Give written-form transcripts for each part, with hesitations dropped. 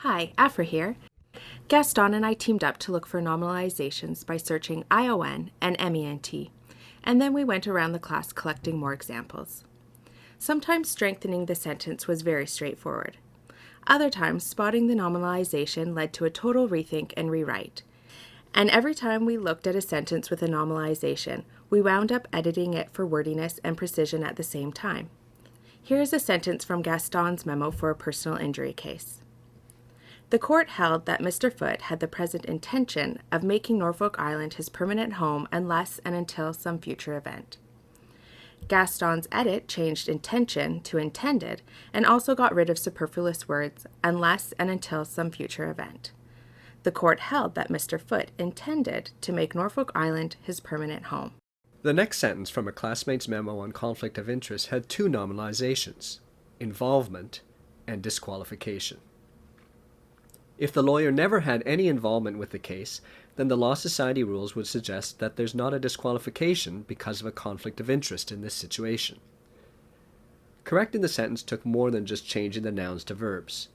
Hi, Afra here. Gaston and I teamed up to look for nominalizations by searching ION and MENT, and then we went around the class collecting more examples. Sometimes strengthening the sentence was very straightforward. Other times, spotting the nominalization led to a total rethink and rewrite. And every time we looked at a sentence with a nominalization, we wound up editing it for wordiness and precision at the same time. Here is a sentence from Gaston's memo for a personal injury case. The court held that Mr. Foote had the present intention of making Norfolk Island his permanent home unless and until some future event. Gaston's edit changed intention to intended and also got rid of superfluous words unless and until some future event. The court held that Mr. Foote intended to make Norfolk Island his permanent home. The next sentence from a classmate's memo on conflict of interest had two nominalizations: involvement and disqualification. If the lawyer never had any involvement with the case, then the Law Society rules would suggest that there's not a disqualification because of a conflict of interest in this situation. Correcting the sentence took more than just changing the nouns to verbs.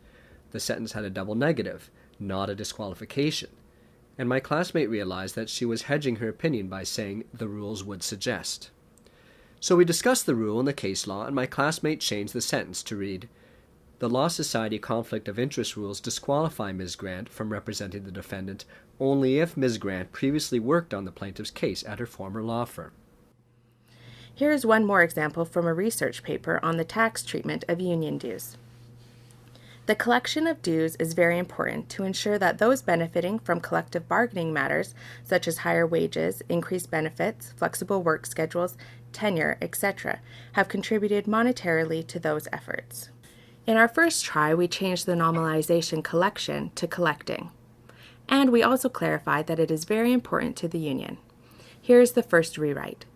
The sentence had a double negative, not a disqualification, and my classmate realized that she was hedging her opinion by saying the rules would suggest. So we discussed the rule in the case law, and my classmate changed the sentence to read, "The Law Society conflict of interest rules disqualify Ms. Grant from representing the defendant only if Ms. Grant previously worked on the plaintiff's case at her former law firm." Here is one more example from a research paper on the tax treatment of union dues. The collection of dues is very important to ensure that those benefiting from collective bargaining matters, such as higher wages, increased benefits, flexible work schedules, tenure, etc., have contributed monetarily to those efforts. In our first try, we changed the nominalization collection to collecting. And we also clarified that it is very important to the union. Here is the first rewrite.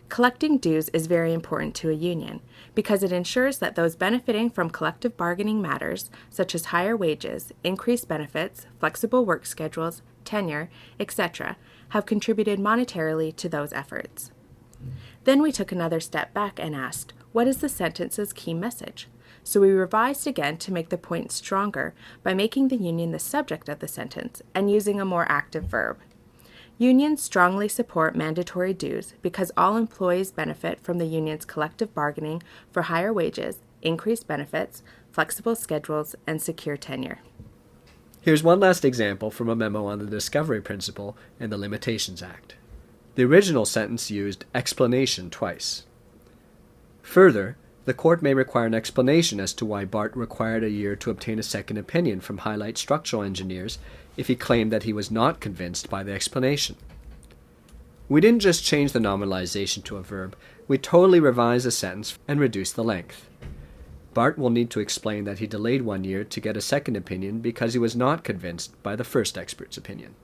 Collecting dues is very important to a union because it ensures that those benefiting from collective bargaining matters, such as higher wages, increased benefits, flexible work schedules, tenure, etc., have contributed monetarily to those efforts. Then we took another step back and asked, what is the sentence's key message? So we revised again to make the point stronger by making the union the subject of the sentence and using a more active verb. Unions strongly support mandatory dues because all employees benefit from the union's collective bargaining for higher wages, increased benefits, flexible schedules, and secure tenure. Here's one last example from a memo on the discovery principle and the Limitations Act. The original sentence used explanation twice. Further, the court may require an explanation as to why Bart required a year to obtain a second opinion from Highlight Structural Engineers if he claimed that he was not convinced by the explanation. We didn't just change the nominalization to a verb, we totally revised the sentence and reduced the length. Bart will need to explain that he delayed 1 year to get a second opinion because he was not convinced by the first expert's opinion.